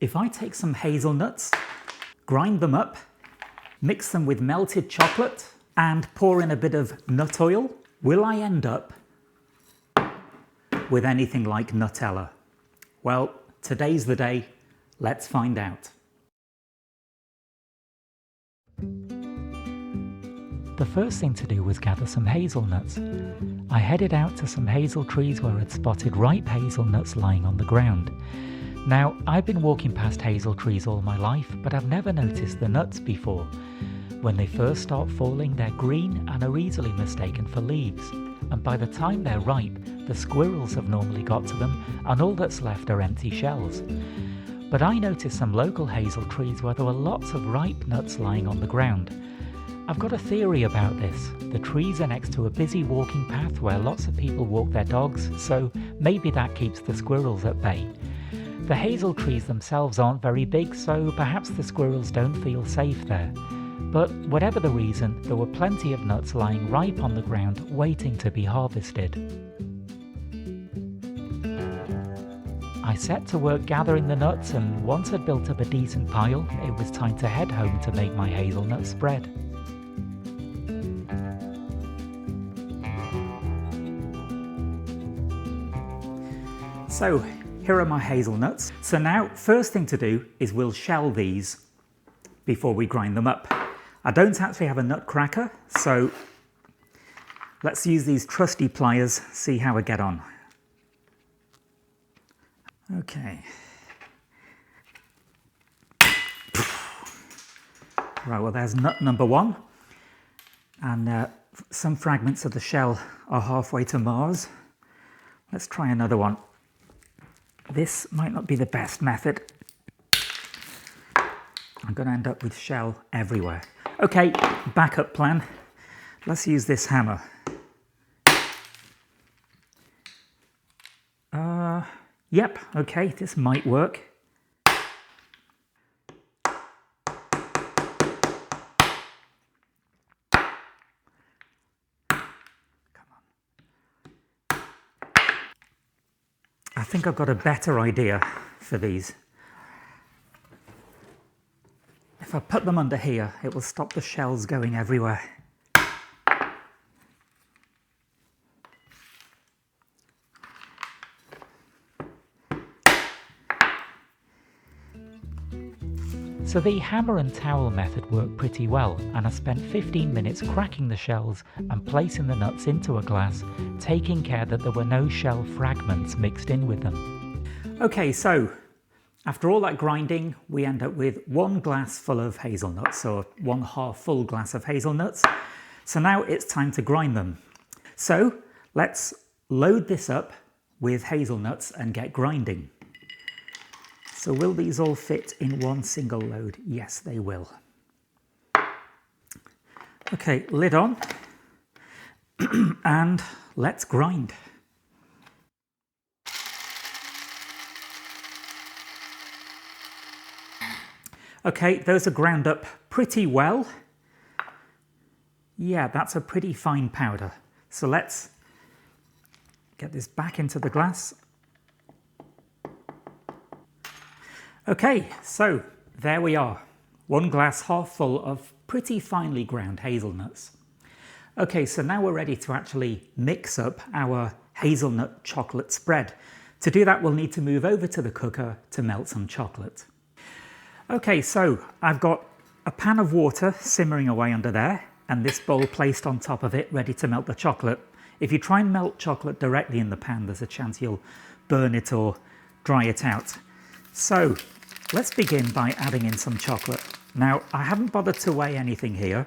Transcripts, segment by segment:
If I take some hazelnuts, grind them up, mix them with melted chocolate and pour in a bit of nut oil, will I end up with anything like Nutella? Well, today's the day. Let's find out. The first thing to do was gather some hazelnuts. I headed out to some hazel trees where I'd spotted ripe hazelnuts lying on the ground. Now, I've been walking past hazel trees all my life, but I've never noticed the nuts before. When they first start falling, they're green and are easily mistaken for leaves. And by the time they're ripe, the squirrels have normally got to them, and all that's left are empty shells. But I noticed some local hazel trees where there were lots of ripe nuts lying on the ground. I've got a theory about this. The trees are next to a busy walking path where lots of people walk their dogs, so maybe that keeps the squirrels at bay. The hazel trees themselves aren't very big, so perhaps the squirrels don't feel safe there. But whatever the reason, there were plenty of nuts lying ripe on the ground waiting to be harvested. I set to work gathering the nuts, and once I'd built up a decent pile, it was time to head home to make my hazelnut spread. So here are my hazelnuts. So now, first thing to do is we'll shell these before we grind them up. I don't actually have a nut cracker, so let's use these trusty pliers, see how we get on. Okay. Right, well there's nut number one, and some fragments of the shell are halfway to Mars. Let's try another one. This might not be the best method. I'm going to end up with shell everywhere. Okay, backup plan. Let's use this hammer. Yep, okay, this might work. I think I've got a better idea for these. If I put them under here, it will stop the shells going everywhere. So the hammer and towel method worked pretty well, and I spent 15 minutes cracking the shells and placing the nuts into a glass, taking care that there were no shell fragments mixed in with them. Okay, so after all that grinding, we end up with 1 glass full of hazelnuts, or 1/2 full glass of hazelnuts. So now it's time to grind them. So let's load this up with hazelnuts and get grinding. So will these all fit in one single load? Yes, they will. Okay, lid on, and let's grind. Okay, those are ground up pretty well. Yeah, that's a pretty fine powder. So let's get this back into the glass. Okay, so there we are. 1 glass half full of pretty finely ground hazelnuts. Okay, so now we're ready to actually mix up our hazelnut chocolate spread. To do that, we'll need to move over to the cooker to melt some chocolate. Okay, so I've got a pan of water simmering away under there, and this bowl placed on top of it, ready to melt the chocolate. If you try and melt chocolate directly in the pan, there's a chance you'll burn it or dry it out. So let's begin by adding in some chocolate. Now, I haven't bothered to weigh anything here.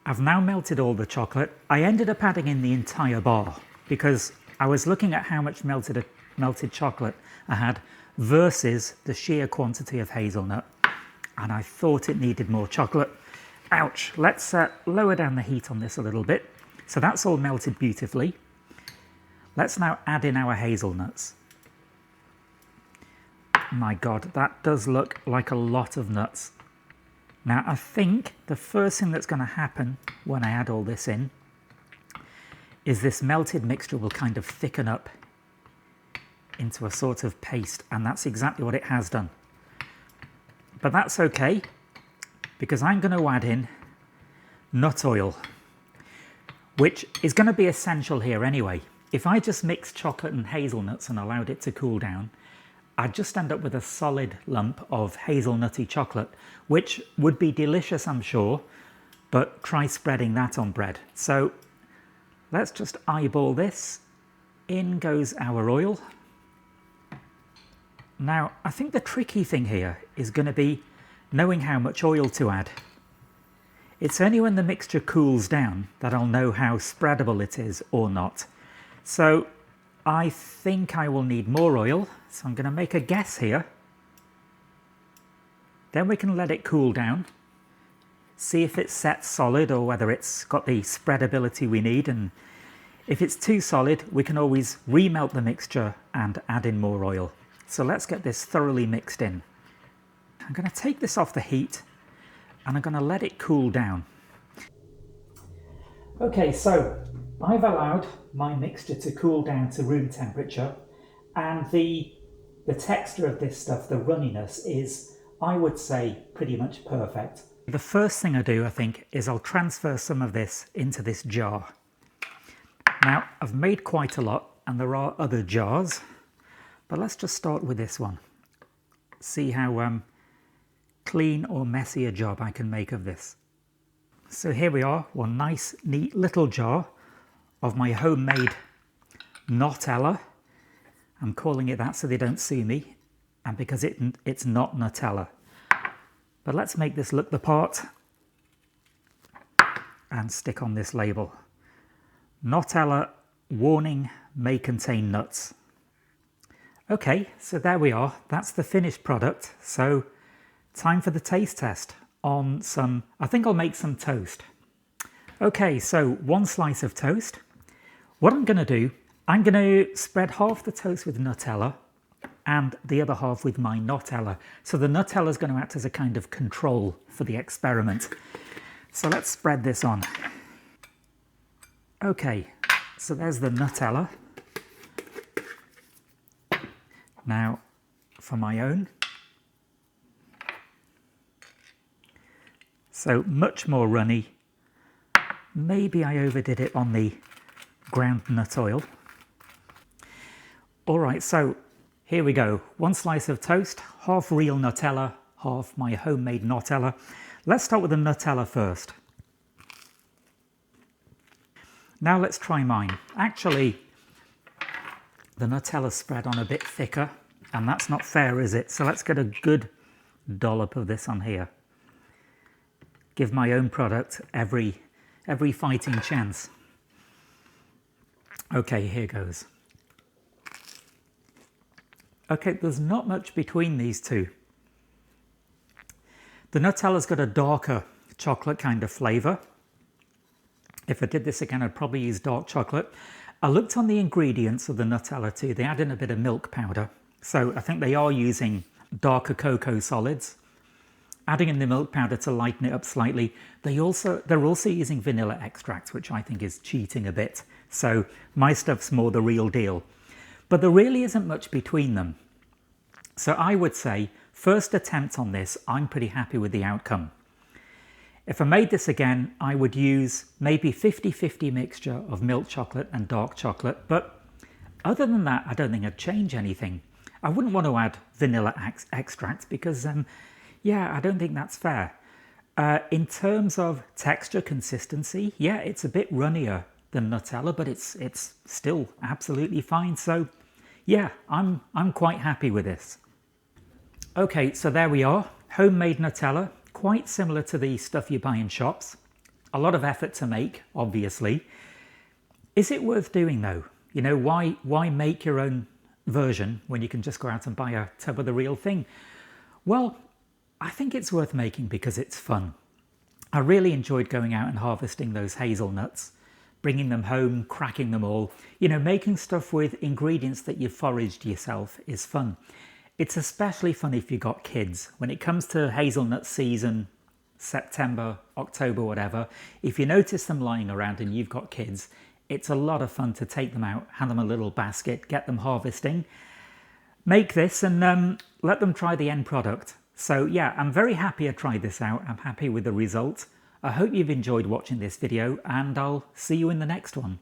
I've now melted all the chocolate. I ended up adding in the entire bar because I was looking at how much melted chocolate I had versus the sheer quantity of hazelnut, and I thought it needed more chocolate. Ouch. Let's lower down the heat on this a little bit. So that's all melted beautifully. Let's now add in our hazelnuts. My God, that does look like a lot of nuts. Now, I think the first thing that's going to happen when I add all this in is this melted mixture will kind of thicken up. into a sort of paste, and that's exactly what it has done. But that's okay, because I'm going to add in nut oil, which is going to be essential here anyway. If I just mixed chocolate and hazelnuts and allowed it to cool down, I'd just end up with a solid lump of hazelnutty chocolate, which would be delicious, I'm sure, but try spreading that on bread. So let's just eyeball this. In goes our oil. Now, I think the tricky thing here is going to be knowing how much oil to add. It's only when the mixture cools down that I'll know how spreadable it is or not. So I think I will need more oil, so I'm going to make a guess here. Then we can let it cool down, see if it's set solid or whether it's got the spreadability we need, and if it's too solid we can always remelt the mixture and add in more oil. So let's get this thoroughly mixed in. I'm going to take this off the heat and I'm going to let it cool down. Okay, so I've allowed my mixture to cool down to room temperature, and the texture of this stuff, the runniness, is, I would say, pretty much perfect. The first thing I do, I think, is I'll transfer some of this into this jar. Now, I've made quite a lot and there are other jars, but let's just start with this one. See how clean or messy a job I can make of this. So here we are, one nice, neat little jar of my homemade Nutella. I'm calling it that so they don't sue me, and because it's not Nutella. But let's make this look the part and stick on this label. Nutella, warning, may contain nuts. Okay, so there we are. That's the finished product. So time for the taste test on some, I think I'll make some toast. Okay, so one slice of toast. What I'm going to do, I'm going to spread half the toast with Nutella and the other half with my Nutella. So the Nutella is going to act as a kind of control for the experiment. So let's spread this on. Okay, so there's the Nutella. Now, for my own. So much more runny. Maybe I overdid it on the ground nut oil. All right, so here we go. One slice of toast, half real Nutella, half my homemade Nutella. Let's start with the Nutella first. Now let's try mine. Actually, the Nutella spread on a bit thicker, and that's not fair, is it? So let's get a good dollop of this on here. Give my own product every fighting chance. Okay, here goes. Okay, there's not much between these two. The Nutella's got a darker chocolate kind of flavour. If I did this again, I'd probably use dark chocolate. I looked on the ingredients of the Nutella too. They add in a bit of milk powder. So I think they are using darker cocoa solids. Adding in the milk powder to lighten it up slightly. They're also using vanilla extract, which I think is cheating a bit. So my stuff's more the real deal. But there really isn't much between them. So I would say, first attempt on this, I'm pretty happy with the outcome. If I made this again, I would use maybe 50-50 mixture of milk chocolate and dark chocolate. But other than that, I don't think I'd change anything. I wouldn't want to add vanilla extract because, yeah, I don't think that's fair. In terms of texture consistency, yeah, it's a bit runnier than Nutella, but it's still absolutely fine. So yeah, I'm quite happy with this. Okay, so there we are. Homemade Nutella, quite similar to the stuff you buy in shops. A lot of effort to make, obviously. Is it worth doing though? You know, why make your own version when you can just go out and buy a tub of the real thing? Well, I think it's worth making because it's fun. I really enjoyed going out and harvesting those hazelnuts, bringing them home, cracking them all. You know, making stuff with ingredients that you've foraged yourself is fun. It's especially fun if you've got kids. When it comes to hazelnut season, September, October, whatever, if you notice them lying around and you've got kids, it's a lot of fun to take them out, hand them a little basket, get them harvesting. make this and let them try the end product. So yeah, I'm very happy I tried this out. I'm happy with the result. I hope you've enjoyed watching this video, and I'll see you in the next one.